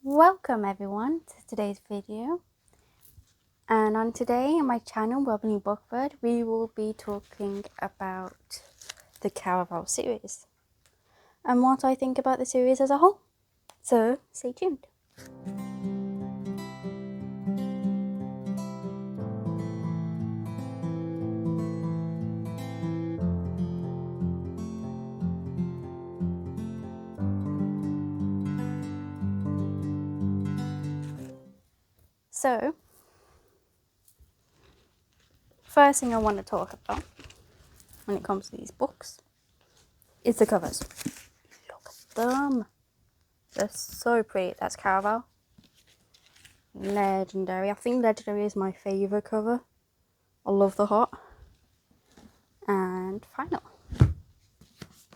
Welcome everyone to today's video, and on today on my channel Robinlea BookBird we will be talking about the Caraval series and what I think about the series as a whole, so stay tuned. So, first thing I want to talk about when it comes to these books is the covers. Look at them. They're so pretty. That's Caraval. Legendary. I think Legendary is my favourite cover. I love the heart. And Final,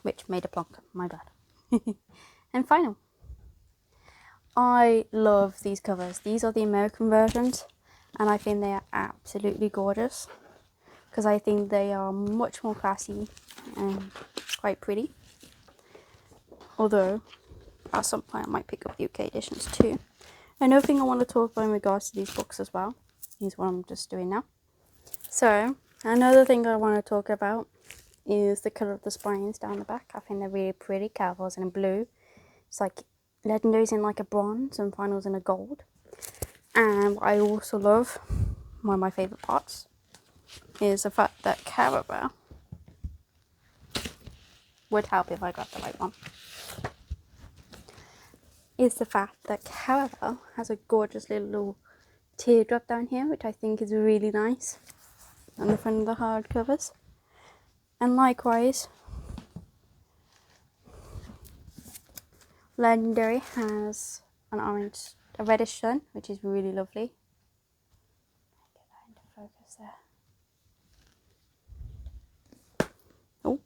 which made a plonk, my bad. And Final. I love these covers. These are the American versions, and I think they are absolutely gorgeous because I think they are much more classy and quite pretty. Although, at some point I might pick up the UK editions too. Another thing I want to talk about in regards to these books as well is what I'm just doing now. So, another thing I want to talk about is the colour of the spines down the back. I think they're really pretty. Caraval's in blue. It's like Legendary's in like a bronze and Final's in a gold. And what I also love, one of my favourite parts, is the fact that Caraval would help if I got the right one. Is the fact that Caraval has a gorgeous little teardrop down here, which I think is really nice on the front of the hardcovers. And likewise, Legendary has a reddish sun, which is really lovely. Get that into focus there. Oh.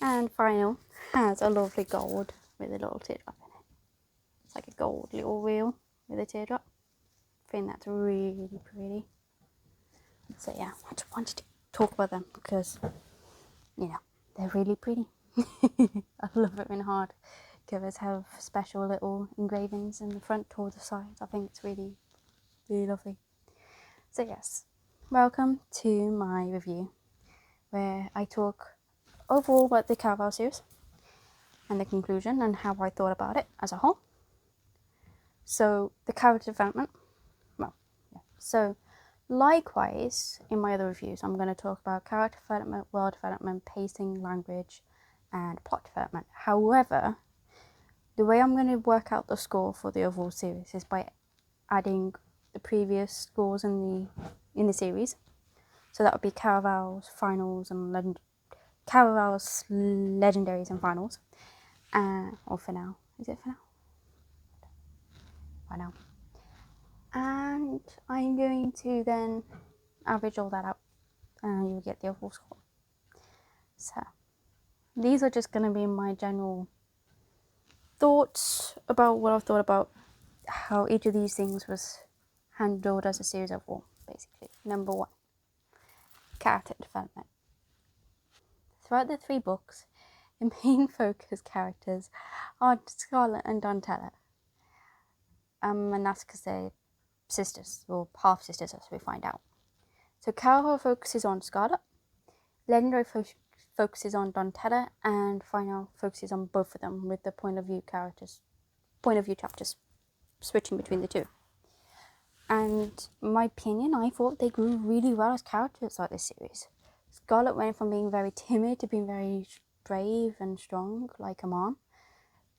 And Final has a lovely gold with a little teardrop in it. It's like a gold little wheel with a teardrop. I think that's really pretty. So yeah, I just wanted to talk about them because, you know, they're really pretty. I love it when hard covers have special little engravings in the front or the sides. I think it's really lovely. So yes, welcome to my review where I talk overall about the Caraval series and the conclusion and how I thought about it as a whole. So the character development, so likewise in my other reviews I'm going to talk about character development, world development, pacing, language and plot development. However, the way I'm going to work out the score for the overall series is by adding the previous scores in the series. So that would be Caraval's finals and Caraval's legendaries and finals. Or finale. Is it finale? Finale. And I'm going to then average all that out and you'll get the overall score. So these are just going to be my general thoughts about what I've thought about how each of these things was handled as a series overall, basically. Number 1, character development. Throughout the 3 books, the main focus characters are Scarlet and Donatella. And that's because they're sisters, or half sisters as we find out. So Caraval focuses on Scarlet, Legendary focuses on Donatella, and Final focuses on both of them with the point of view chapters switching between the two. And in my opinion, I thought they grew really well as characters throughout this series. Scarlet went from being very timid to being very brave and strong, like a mom.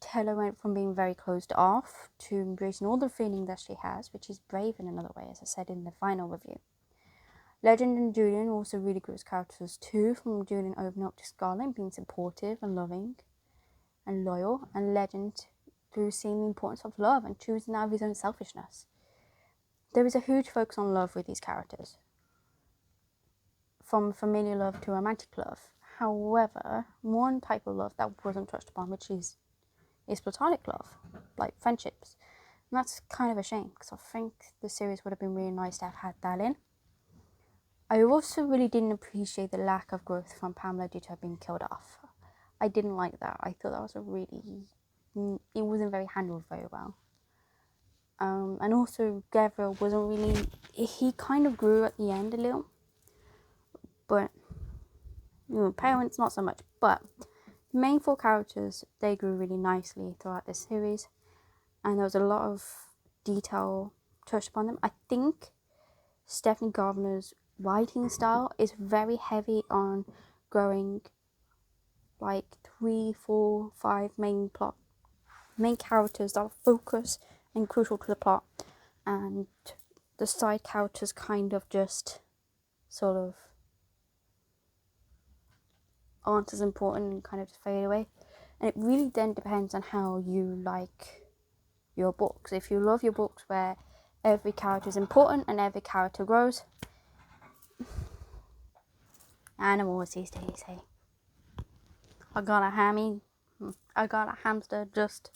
Tella went from being very closed off to embracing all the feeling that she has, which is brave in another way, as I said in the final review. Legend and Julian also really grew as characters too, from Julian opening up to Scarlet, being supportive and loving and loyal, and Legend through seeing the importance of love and choosing out of his own selfishness. There is a huge focus on love with these characters, from familiar love to romantic love. However, one type of love that wasn't touched upon, which is platonic love, like friendships. And that's kind of a shame, because I think the series would have been really nice to have had that in. I also really didn't appreciate the lack of growth from Pamela due to her being killed off. I didn't like that. I thought that was a really it wasn't very handled very well. And also Gabriel wasn't really, he kind of grew at the end a little, but parents not so much. But the main 4 characters, they grew really nicely throughout this series, and there was a lot of detail touched upon them. I think Stephanie Gardner's writing style is very heavy on growing like 3, 4, 5 main characters that are focus and crucial to the plot, and the side characters kind of just sort of aren't as important and kind of just fade away. And it really then depends on how you like your books. If you love your books where every character is important and every character grows, animals these days, hey. I got a hamster just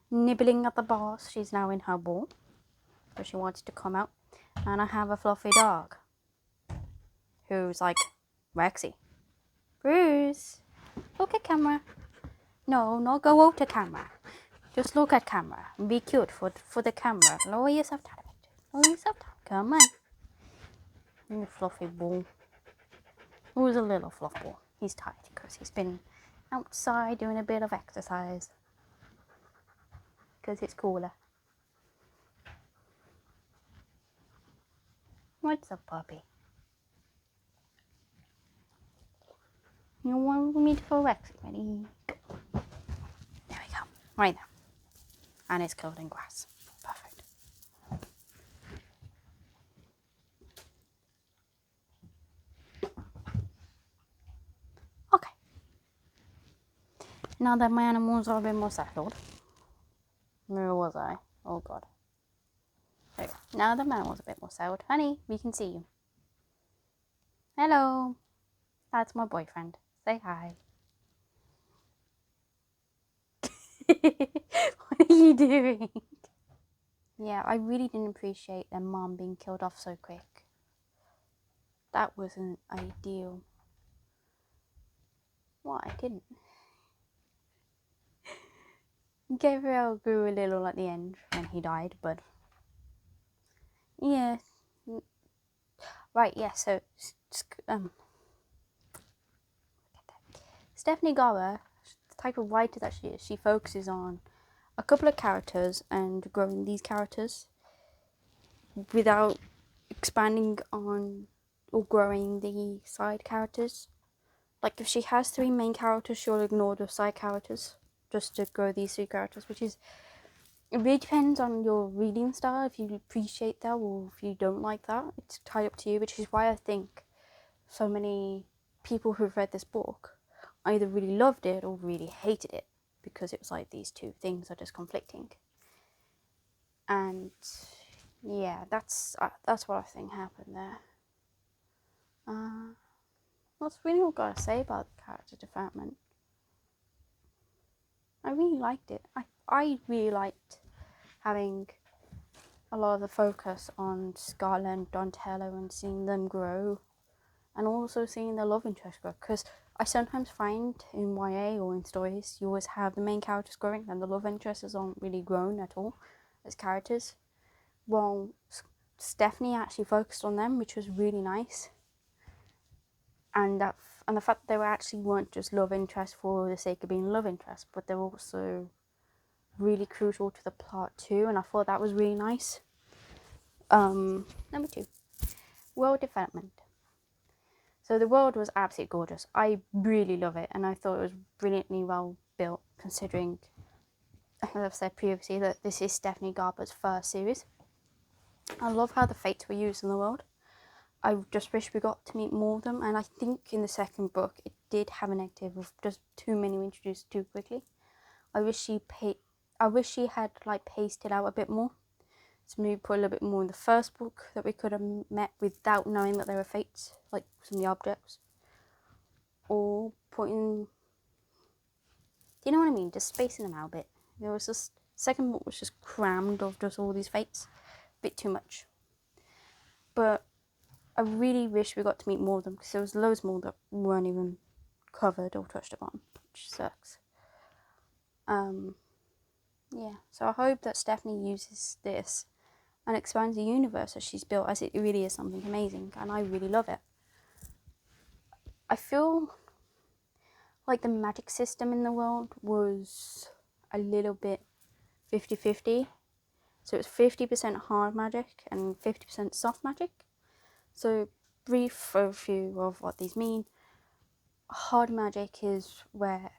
nibbling at the bars. She's now in her ball, but she wants to come out. And I have a fluffy dog who's like, Rexy, Bruce, look at camera. No, not go out to camera. Just look at camera and be cute for the camera. Lower yourself down a bit. Lower yourself down. Come on. And the fluffy ball. Who's a little fluff ball? He's tired because he's been outside doing a bit of exercise. Because it's cooler. What's up, puppy? You want me to go Rexy? Ready? There we go. Right there. And it's covered in grass. Perfect. Okay. Now that my animals are a bit more settled. Where was I? Oh god. There we go. Now that my animals are a bit more settled. Honey, we can see you. Hello. That's my boyfriend. Say hi. What are you doing? Yeah, I really didn't appreciate their mom being killed off so quick. That wasn't ideal. What? I didn't. Gabriel grew a little at the end when he died, but yeah. Right, yeah, so Stephanie Garber, the type of writer that she is, she focuses on a couple of characters and growing these characters without expanding on or growing the side characters. Like if she has 3 main characters, she'll ignore the side characters just to grow these 3 characters, which is, it really depends on your reading style, if you appreciate that or if you don't like that. It's tied up to you, which is why I think so many people who've read this book either really loved it or really hated it, because it was like these 2 things are just conflicting. And yeah, that's what I think happened there. That's really all I gotta say about the character development. I really liked it. I really liked having a lot of the focus on Scarlett and Donatello and seeing them grow, and also seeing the love interest grow, because I sometimes find in YA or in stories you always have the main characters growing and the love interests aren't really grown at all as characters. Well, Stephanie actually focused on them, which was really nice, and the fact that they actually weren't just love interests for the sake of being love interests, but they're also really crucial to the plot too, and I thought that was really nice. Number 2, world development. So the world was absolutely gorgeous. I really love it, and I thought it was brilliantly well built, considering, as I've said previously, that this is Stephanie Garber's first series. I love how the fates were used in the world. I just wish we got to meet more of them, and I think in the second book it did have a negative of just too many introduced too quickly. I wish she had like paced it out a bit more. So maybe put a little bit more in the first book that we could have met without knowing that they were fates, like some of the objects. Or putting, do you know what I mean? Just spacing them out a bit. There was just, second book was just crammed of just all these fates. A bit too much. But I really wish we got to meet more of them, because there was loads more that weren't even covered or touched upon, which sucks. yeah, so I hope that Stephanie uses this and expands the universe that she's built, as it really is something amazing, and I really love it. I feel like the magic system in the world was a little bit 50-50. So it's 50% hard magic and 50% soft magic. So brief overview of what these mean. Hard magic is where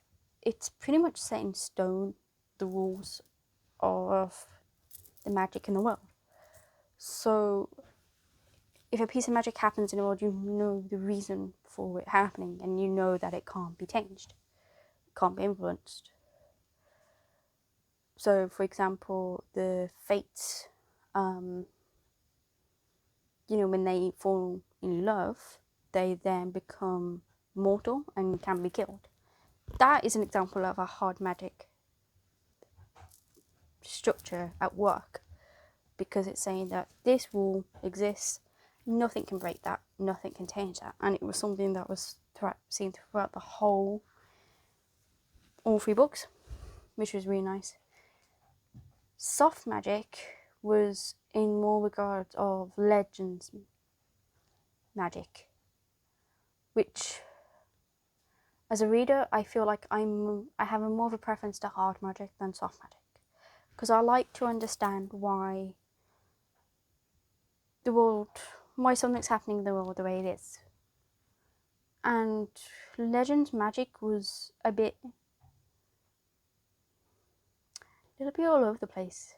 it's pretty much set in stone, the rules of the magic in the world. So if a piece of magic happens in the world, you know the reason for it happening, and you know that it can't be changed, it can't be influenced. So, for example, the fates, when they fall in love, they then become mortal and can be killed. That is an example of a hard magic structure at work, because it's saying that this rule exists, nothing can break that, nothing can change that. And it was something that was seen throughout all 3 books, which was really nice. Soft magic was in more regards of legends magic, which, as a reader, I feel like I have a more of a preference to hard magic than soft magic, because I like to understand why something's happening in the world the way it is. And legends magic was a little bit all over the place.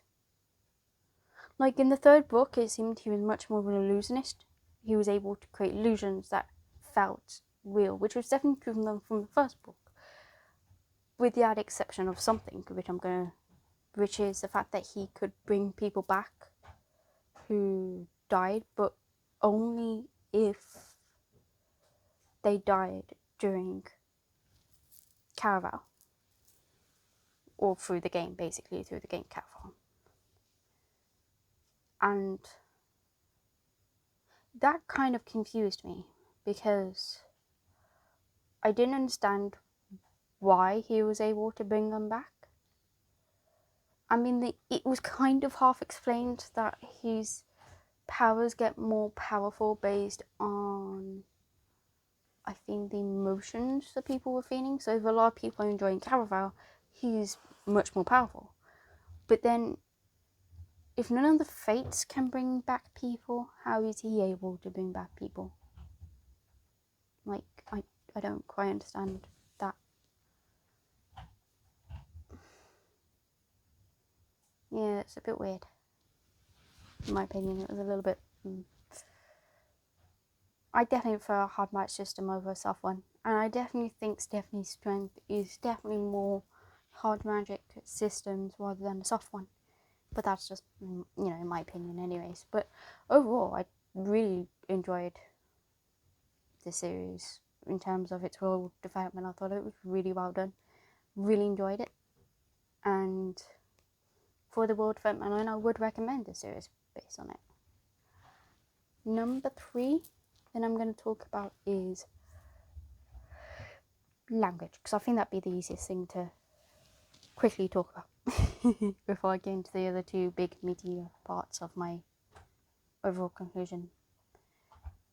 Like in the 3rd book, it seemed he was much more of an illusionist. He was able to create illusions that felt real, which was definitely proven from the 1st book, with the added exception of something, which is the fact that he could bring people back who died, but only if they died during Caraval, or through the game, basically through the game Caraval. And that kind of confused me, because I didn't understand why he was able to bring them back. I mean, it was kind of half explained that his powers get more powerful based on, I think, the emotions that people were feeling. So if a lot of people are enjoying Caraval, he's much more powerful. But then, if none of the fates can bring back people, how is he able to bring back people? Like, I don't quite understand that. Yeah, it's a bit weird. In my opinion, it was a little bit... I definitely prefer a hard match system over a soft one. And I definitely think Stephanie's strength is definitely more hard magic systems rather than a soft one. But that's just, in my opinion anyways. But overall, I really enjoyed the series in terms of its world development. I thought it was really well done. Really enjoyed it. And for the world development alone, I would recommend the series based on it. Number 3 that I'm going to talk about is language, because I think that'd be the easiest thing to quickly talk about before I get into the other 2 big meaty parts of my overall conclusion.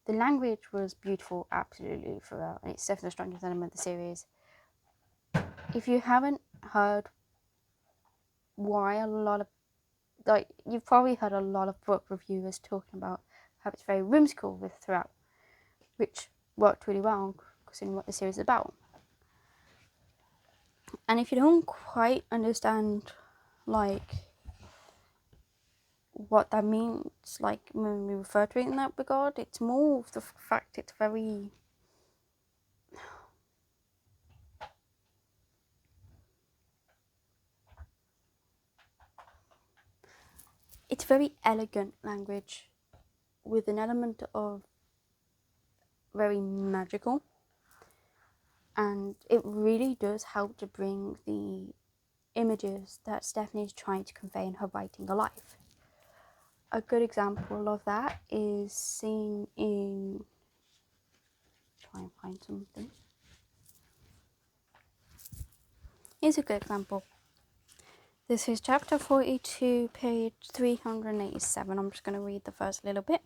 The language was beautiful absolutely throughout, and it's definitely the strongest element of the series. If you haven't heard why you've probably heard a lot of book reviewers talking about how it's very whimsical throughout, which worked really well considering what the series is about. And if you don't quite understand what that means, when we refer to it in that regard, it's more of the fact it's very elegant language with an element of very magical, and it really does help to bring the images that Stephanie is trying to convey in her writing alive. A good example of that is seen in... try and find something. Here's a good example. This is chapter 42, page 387. I'm just going to read the first little bit.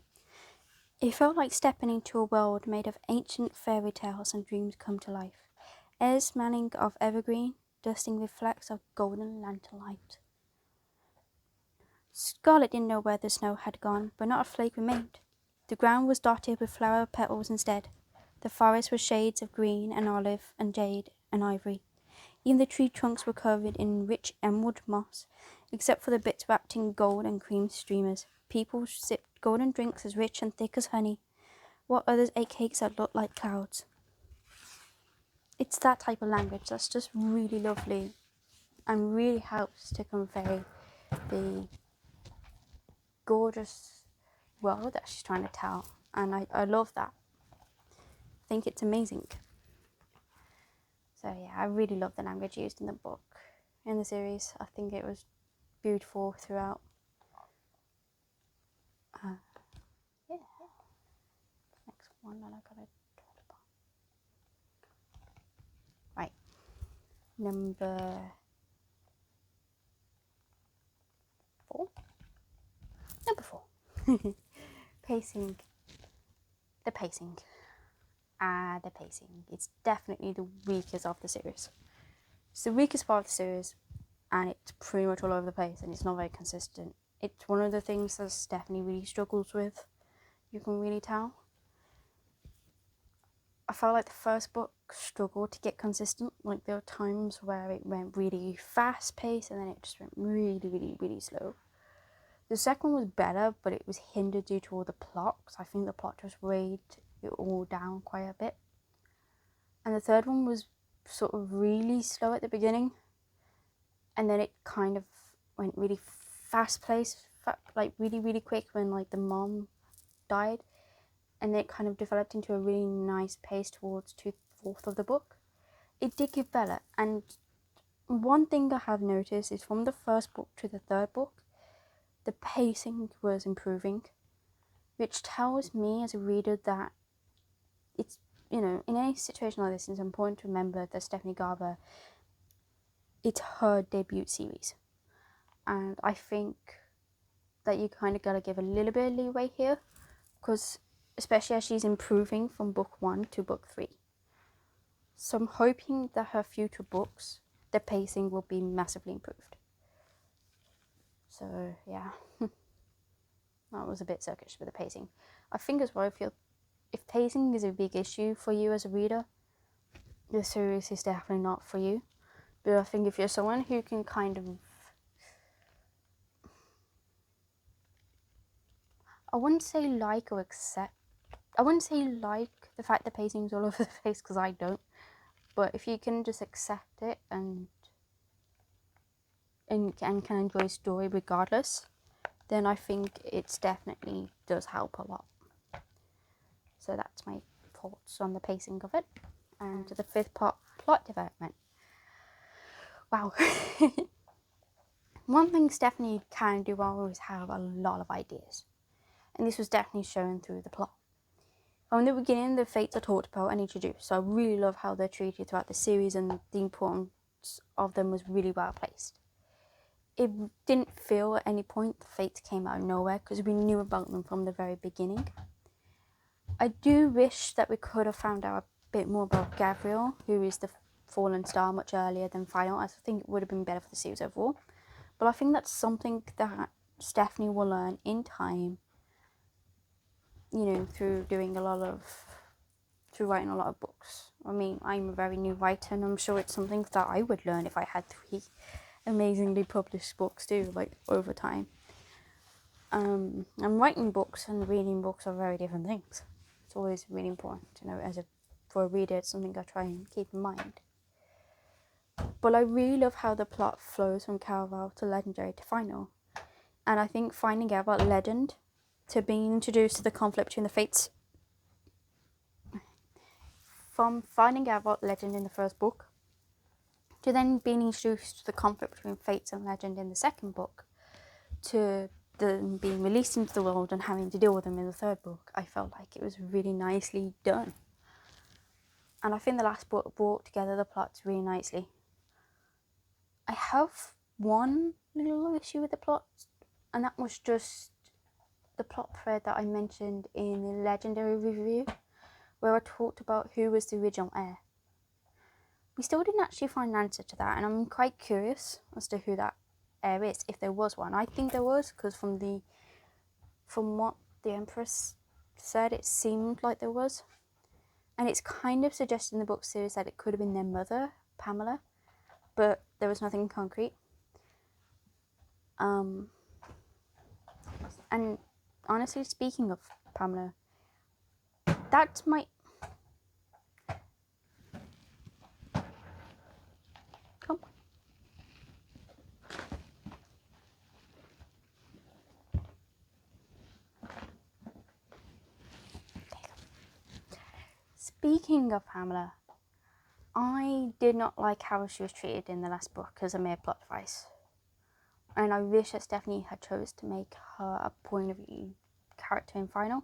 It felt like stepping into a world made of ancient fairy tales and dreams come to life. Airs smelling of evergreen, dusting with flecks of golden lantern light. Scarlet didn't know where the snow had gone, but not a flake remained. The ground was dotted with flower petals instead. The forest was shades of green and olive and jade and ivory. Even the tree trunks were covered in rich emerald moss, except for the bits wrapped in gold and cream streamers. People sipped golden drinks as rich and thick as honey, while others ate cakes that looked like clouds. It's that type of language that's just really lovely and really helps to convey the gorgeous world that she's trying to tell. And I love that. I think it's amazing. So yeah, I really love the language used in the book, in the series. I think it was beautiful throughout. Yeah. Next one that I gotta talk about. Right. Number 4. Number 4. Pacing. The pacing. The pacing. It's definitely the weakest of the series. It's the weakest part of the series, and it's pretty much all over the place, and it's not very consistent. It's one of the things that Stephanie really struggles with. You can really tell. I felt like the first book struggled to get consistent. Like, there were times where it went really fast paced and then it just went really, really, really slow. The second one was better, but it was hindered due to all the plot, because I think the plot just weighed it all down quite a bit. And the third one was sort of really slow at the beginning, and then it kind of went really fast paced, like really, really quick when like the mom died. And it kind of developed into a really nice pace towards 2/4 of the book. It did get better, and one thing I have noticed is from the first book to the third book, the pacing was improving, which tells me as a reader that it's, in any situation like this, it's important to remember that Stephanie Garber, it's her debut series. And I think that you kind of gotta give a little bit of leeway here, because especially as she's improving from book 1 to book 3. So I'm hoping that her future books, the pacing will be massively improved. So yeah, that was a bit circus with the pacing. I think as well, if pacing is a big issue for you as a reader, the series is definitely not for you. But I think if you're someone who can kind of, I wouldn't say like or accept, I wouldn't say like the fact that pacing's all over the place, because I don't. But if you can just accept it and can enjoy a story regardless, then I think it's definitely does help a lot. So that's my thoughts on the pacing of it. And the fifth part, plot development. Wow. One thing Stephanie can do well is have a lot of ideas. And this was definitely shown through the plot. From the beginning, the fates are talked about and introduced. So I really love how they're treated throughout the series, and the importance of them was really well placed. It didn't feel at any point the fates came out of nowhere, because we knew about them from the very beginning. I do wish that we could have found out a bit more about Gabriel, who is the fallen star, much earlier than Final. I think it would have been better for the series overall. But I think that's something that Stephanie will learn in time, through writing a lot of books. I mean, I'm a very new writer, and I'm sure it's something that I would learn if I had 3 amazingly published books too, like over time. And writing books and reading books are very different things. It's always really important, for a reader, it's something I try and keep in mind. But I really love how the plot flows from Caraval to Legendary to Final. And I think finding out about Legend to being introduced to the conflict between the fates, from finding out about Legend in the first book to then being introduced to the conflict between fates and Legend in the second book, to them being released into the world and having to deal with them in the third book, I felt like it was really nicely done. And I think the last book brought together the plots really nicely. I have one little issue with the plot, and that was just the plot thread that I mentioned in the Legendary review, where I talked about who was the original heir. We still didn't actually find an answer to that, and I'm quite curious as to who that heir is, if there was one. I think there was, because from what the Empress said, it seemed like there was. And it's kind of suggested in the book series that it could have been their mother, Pamela, but there was nothing concrete. And honestly, speaking of Pamela, that's my... Come on. Speaking of Pamela, I did not like how she was treated in the last book as a mere plot device. And I wish that Stephanie had chose to make her a point of view character in final.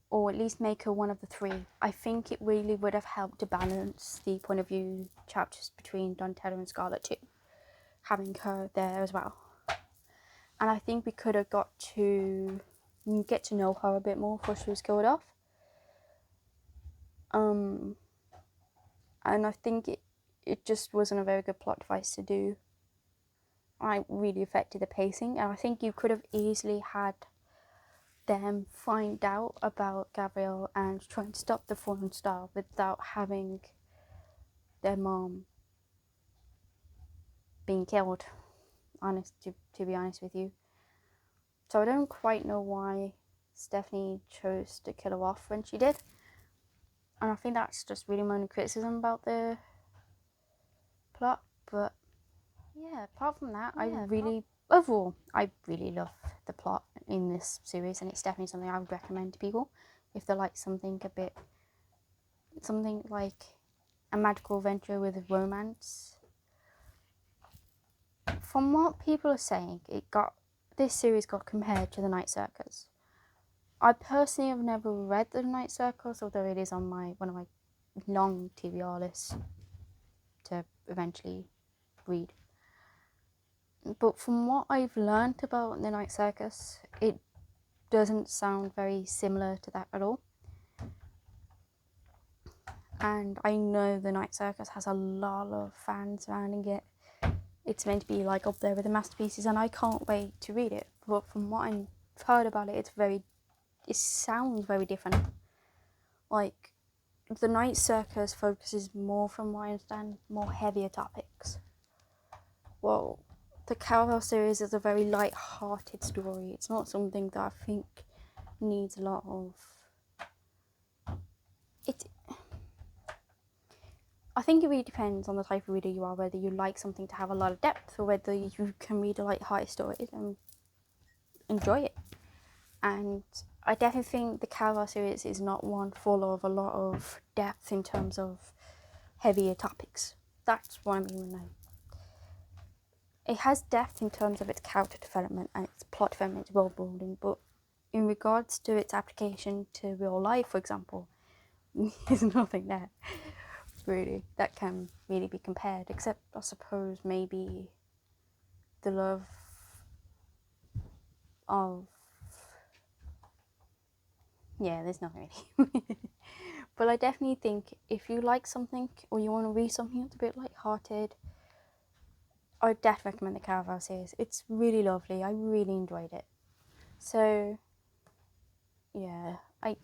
Or at least make her one of the three. I think it really would have helped to balance the point of view chapters between Donatello and Scarlet too. Having her there as well. And I think we could have got to get to know her a bit more before she was killed off. And I think it just wasn't a very good plot device to do. It really affected the pacing, and I think you could have easily had them find out about Gabrielle and try and stop the fallen star without having their mom being killed, to be honest with you. So I don't quite know why Stephanie chose to kill her off when she did. And I think that's just really my only criticism about the plot. But yeah, apart from that, overall, I really love the plot in this series, and it's definitely something I would recommend to people if they like something like a magical adventure with a romance. From what people are saying, this series got compared to The Night Circus. I personally have never read The Night Circus, although it is on one of my long TBR lists to eventually read. But from what I've learned about The Night Circus, it doesn't sound very similar to that at all. And I know The Night Circus has a lot of fans surrounding it. It's meant to be like up there with the masterpieces, and I can't wait to read it. But from what I've heard about it, it sounds very different. Like, The Night Circus focuses more, from what I understand, more heavier topics. Well, the Caraval series is a very light-hearted story. It's not something that I think needs a lot of... I think it really depends on the type of reader you are, whether you like something to have a lot of depth or whether you can read a light-hearted story and enjoy it. And I definitely think the Caraval series is not one full of a lot of depth in terms of heavier topics. That's what I mean when it has depth in terms of its character development and its plot development, its world building, but in regards to its application to real life, for example, there's nothing there, really, that can really be compared, except, I suppose, maybe the love of... Yeah, there's nothing really. But I definitely think if you like something, or you want to read something that's a bit light-hearted, I definitely recommend the Caraval series. It's really lovely. I really enjoyed it. So, yeah, I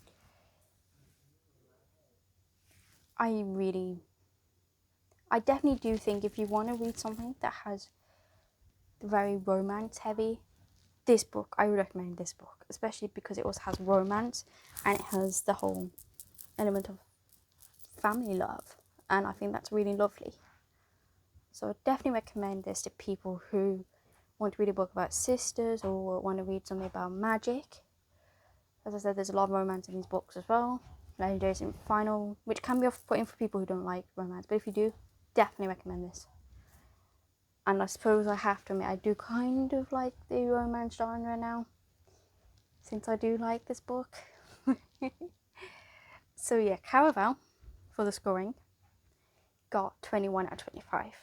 definitely do think if you want to read something that has very romance heavy, this book, I would recommend this book, especially because it also has romance and it has the whole element of family love, and I think that's really lovely. So I definitely recommend this to people who want to read a book about sisters or want to read something about magic. As I said, there's a lot of romance in these books as well. Legendaries in final, which can be off-putting for people who don't like romance, but if you do, definitely recommend this. And I suppose I have to admit, I do kind of like the romance genre now, since I do like this book. So yeah, Caraval, for the scoring, got 21 out of 25.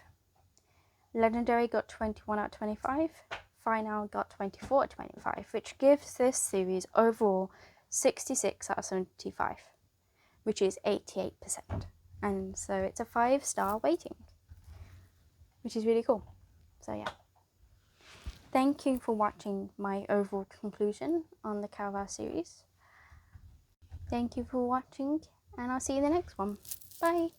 Legendary got 21 out of 25. Final got 24 out of 25, which gives this series overall 66 out of 75, which is 88%. And so it's a 5-star rating, which is really cool. So yeah. Thank you for watching my overall conclusion on the Caraval series. Thank you for watching, and I'll see you in the next one. Bye!